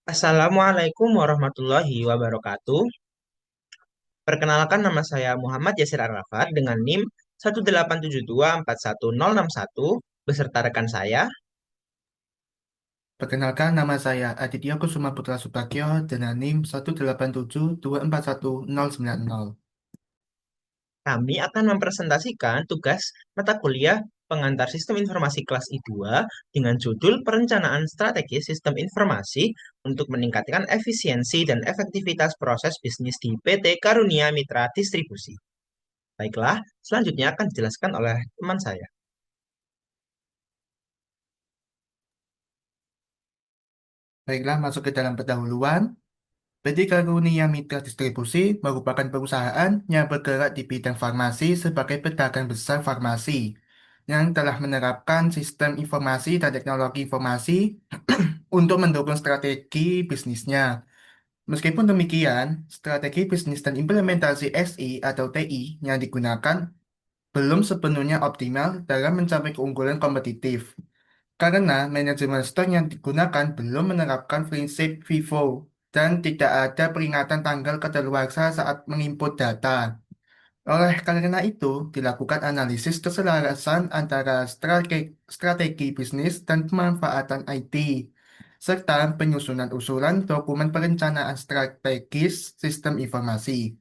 Assalamualaikum warahmatullahi wabarakatuh. Perkenalkan nama saya Muhammad Yasir Arafat dengan NIM 187241061 beserta rekan saya. Perkenalkan, nama saya Aditya Kusuma Putra Subagyo dengan NIM 187241090. Kami akan mempresentasikan tugas mata kuliah pengantar Sistem Informasi kelas I2 dengan judul Perencanaan Strategi Sistem Informasi untuk meningkatkan efisiensi dan efektivitas proses bisnis di PT Karunia Mitra Distribusi. Baiklah, selanjutnya akan dijelaskan oleh teman saya. Baiklah, masuk ke dalam pendahuluan. PT Karunia Mitra Distribusi merupakan perusahaan yang bergerak di bidang farmasi sebagai pedagang besar farmasi yang telah menerapkan sistem informasi dan teknologi informasi untuk mendukung strategi bisnisnya. Meskipun demikian, strategi bisnis dan implementasi SI atau TI yang digunakan belum sepenuhnya optimal dalam mencapai keunggulan kompetitif, karena manajemen stok yang digunakan belum menerapkan prinsip FIFO dan tidak ada peringatan tanggal kadaluarsa saat menginput data. Oleh karena itu, dilakukan analisis keselarasan antara strategi bisnis dan pemanfaatan IT, serta penyusunan usulan dokumen perencanaan strategis sistem informasi.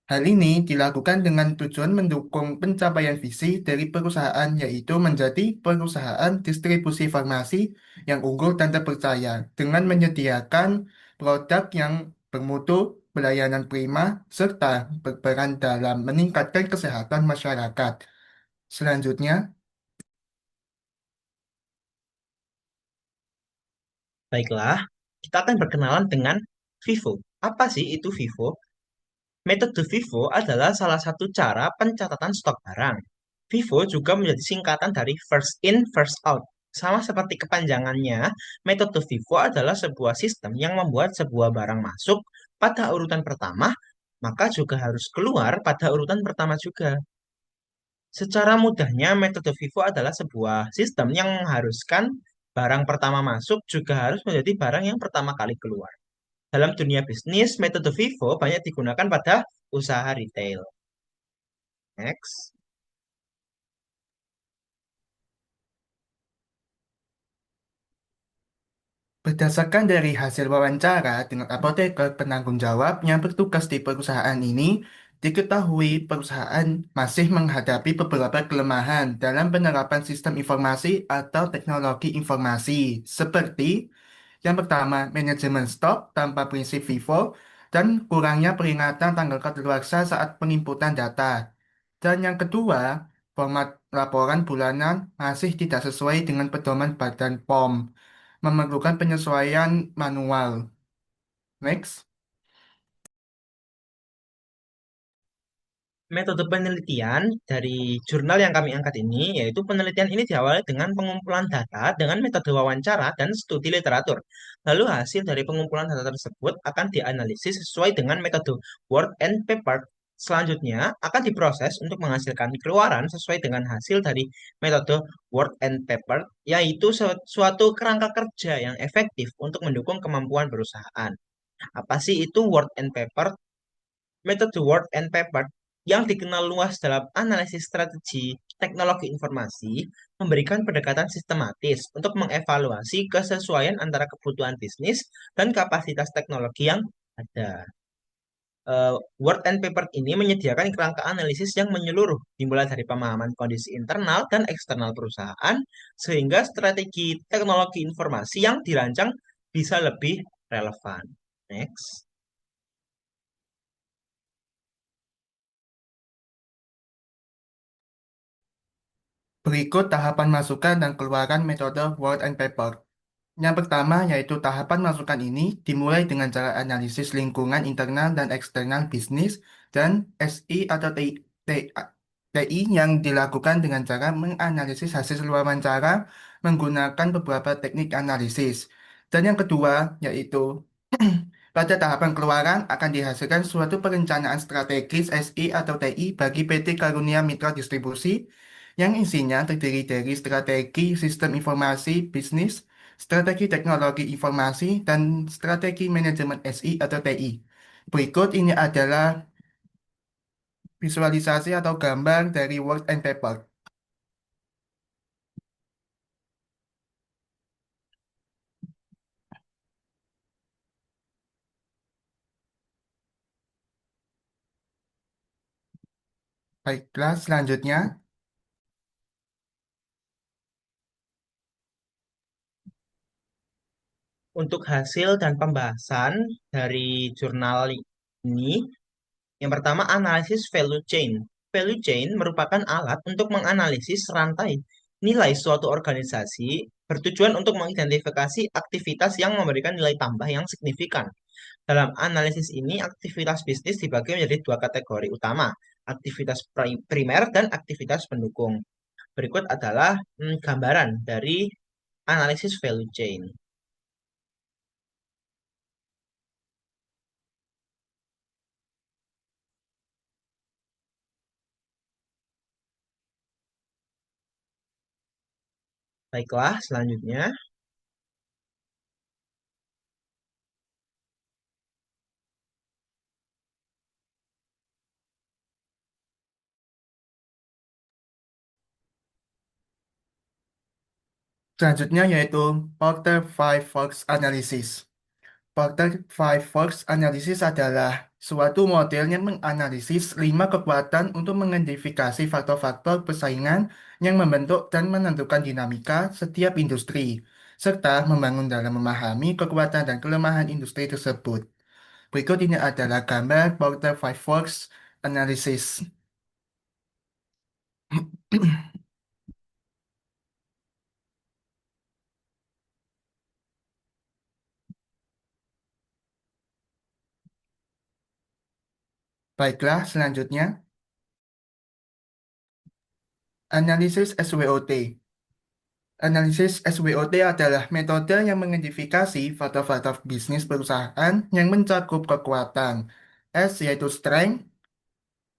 Hal ini dilakukan dengan tujuan mendukung pencapaian visi dari perusahaan, yaitu menjadi perusahaan distribusi farmasi yang unggul dan terpercaya dengan menyediakan produk yang bermutu, pelayanan prima, serta berperan dalam meningkatkan kesehatan masyarakat. Selanjutnya, Baiklah, kita akan berkenalan dengan FIFO. Apa sih itu FIFO? Metode FIFO adalah salah satu cara pencatatan stok barang. FIFO juga menjadi singkatan dari first in, first out. Sama seperti kepanjangannya, metode FIFO adalah sebuah sistem yang membuat sebuah barang masuk pada urutan pertama, maka juga harus keluar pada urutan pertama juga. Secara mudahnya, metode FIFO adalah sebuah sistem yang mengharuskan barang pertama masuk juga harus menjadi barang yang pertama kali keluar. Dalam dunia bisnis, metode FIFO banyak digunakan pada usaha retail. Next. berdasarkan dari hasil wawancara dengan apoteker penanggung jawab yang bertugas di perusahaan ini, diketahui perusahaan masih menghadapi beberapa kelemahan dalam penerapan sistem informasi atau teknologi informasi, seperti yang pertama, manajemen stok tanpa prinsip FIFO dan kurangnya peringatan tanggal kadaluarsa saat penginputan data. Dan yang kedua, format laporan bulanan masih tidak sesuai dengan pedoman Badan POM, memerlukan penyesuaian manual. Next. Metode penelitian dari jurnal yang kami angkat ini, yaitu penelitian ini diawali dengan pengumpulan data dengan metode wawancara dan studi literatur. Lalu hasil dari pengumpulan data tersebut akan dianalisis sesuai dengan metode word and paper. Selanjutnya akan diproses untuk menghasilkan keluaran sesuai dengan hasil dari metode word and paper, yaitu suatu kerangka kerja yang efektif untuk mendukung kemampuan perusahaan. Apa sih itu word and paper? Metode word and paper yang dikenal luas dalam analisis strategi teknologi informasi memberikan pendekatan sistematis untuk mengevaluasi kesesuaian antara kebutuhan bisnis dan kapasitas teknologi yang ada. Word and paper ini menyediakan kerangka analisis yang menyeluruh, dimulai dari pemahaman kondisi internal dan eksternal perusahaan, sehingga strategi teknologi informasi yang dirancang bisa lebih relevan. Next. Berikut tahapan masukan dan keluaran metode Word and Paper. Yang pertama yaitu tahapan masukan ini dimulai dengan cara analisis lingkungan internal dan eksternal bisnis dan SI atau TI yang dilakukan dengan cara menganalisis hasil wawancara menggunakan beberapa teknik analisis. Dan yang kedua yaitu pada tahapan keluaran akan dihasilkan suatu perencanaan strategis SI atau TI bagi PT Karunia Mitra Distribusi yang isinya terdiri dari strategi sistem informasi bisnis, strategi teknologi informasi, dan strategi manajemen SI atau TI. Berikut ini adalah visualisasi atau gambar dari Word and Paper. Baiklah, selanjutnya. Untuk hasil dan pembahasan dari jurnal ini, yang pertama, analisis value chain. Value chain merupakan alat untuk menganalisis rantai nilai suatu organisasi bertujuan untuk mengidentifikasi aktivitas yang memberikan nilai tambah yang signifikan. Dalam analisis ini, aktivitas bisnis dibagi menjadi dua kategori utama, aktivitas primer dan aktivitas pendukung. Berikut adalah gambaran dari analisis value chain. Baiklah, selanjutnya. Selanjutnya yaitu Porter Five Forks Analysis. Porter Five Forks Analysis adalah suatu model yang menganalisis 5 kekuatan untuk mengidentifikasi faktor-faktor persaingan yang membentuk dan menentukan dinamika setiap industri, serta membangun dalam memahami kekuatan dan kelemahan industri tersebut. Berikut ini adalah gambar Porter Five Forks Analysis. Baiklah, selanjutnya, analisis SWOT. Analisis SWOT adalah metode yang mengidentifikasi faktor-faktor bisnis perusahaan yang mencakup kekuatan. S yaitu strength,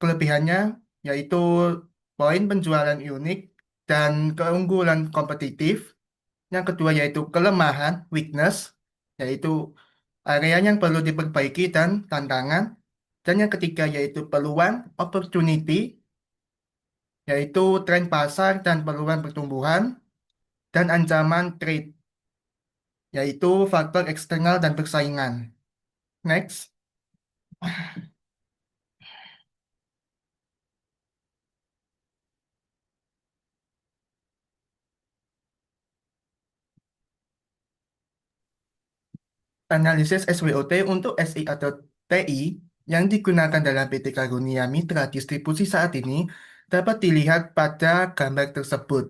kelebihannya yaitu poin penjualan unik dan keunggulan kompetitif. Yang kedua yaitu kelemahan, weakness, yaitu area yang perlu diperbaiki dan tantangan. Dan yang ketiga yaitu peluang, opportunity, yaitu tren pasar dan peluang pertumbuhan. Dan ancaman trade, yaitu faktor eksternal dan persaingan. Next, analisis SWOT untuk SI atau TI yang digunakan dalam PT Karunia Mitra Distribusi saat ini dapat dilihat pada gambar tersebut.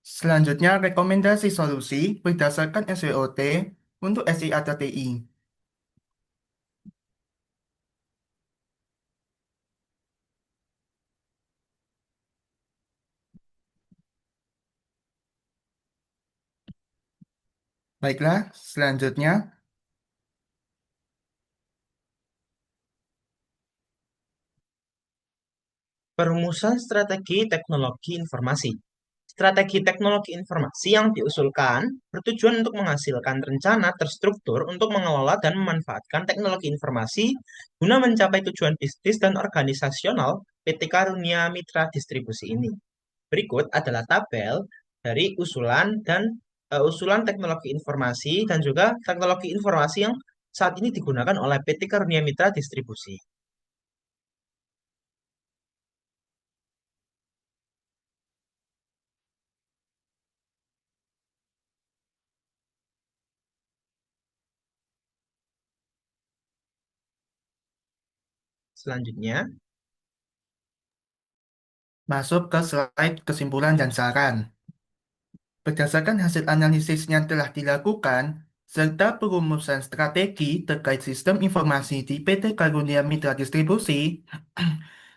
Selanjutnya, rekomendasi solusi berdasarkan SWOT untuk SI atau TI. Baiklah, selanjutnya, Perumusan strategi teknologi informasi. Strategi teknologi informasi yang diusulkan bertujuan untuk menghasilkan rencana terstruktur untuk mengelola dan memanfaatkan teknologi informasi guna mencapai tujuan bisnis dan organisasional PT Karunia Mitra Distribusi ini. Berikut adalah tabel dari usulan teknologi informasi dan juga teknologi informasi yang saat ini digunakan oleh PT Karunia Mitra Distribusi. Selanjutnya, masuk ke slide kesimpulan dan saran. Berdasarkan hasil analisis yang telah dilakukan, serta perumusan strategi terkait sistem informasi di PT Karunia Mitra Distribusi,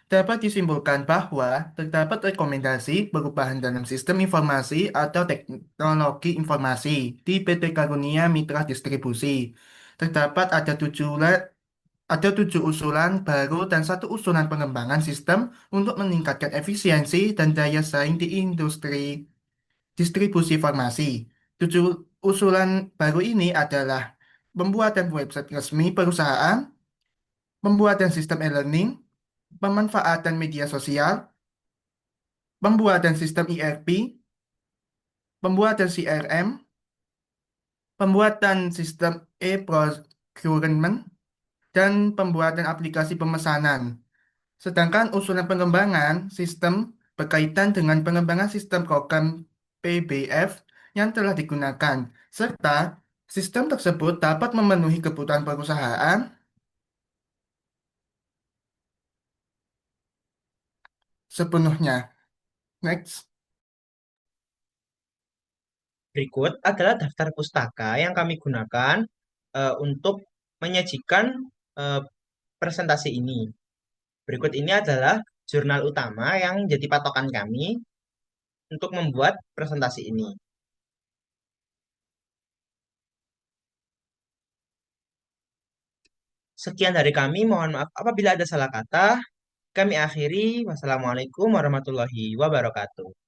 dapat disimpulkan bahwa terdapat rekomendasi perubahan dalam sistem informasi atau teknologi informasi di PT Karunia Mitra Distribusi. Terdapat ada 7 usulan baru dan 1 usulan pengembangan sistem untuk meningkatkan efisiensi dan daya saing di industri distribusi farmasi. 7 usulan baru ini adalah pembuatan website resmi perusahaan, pembuatan sistem e-learning, pemanfaatan media sosial, pembuatan sistem ERP, pembuatan CRM, pembuatan sistem e-procurement, dan pembuatan aplikasi pemesanan. Sedangkan usulan pengembangan sistem berkaitan dengan pengembangan sistem program PBF yang telah digunakan, serta sistem tersebut dapat memenuhi kebutuhan perusahaan sepenuhnya. Next. Berikut adalah daftar pustaka yang kami gunakan untuk menyajikan eh, presentasi ini. Berikut ini adalah jurnal utama yang jadi patokan kami untuk membuat presentasi ini. Sekian dari kami, mohon maaf apabila ada salah kata. Kami akhiri. Wassalamualaikum warahmatullahi wabarakatuh.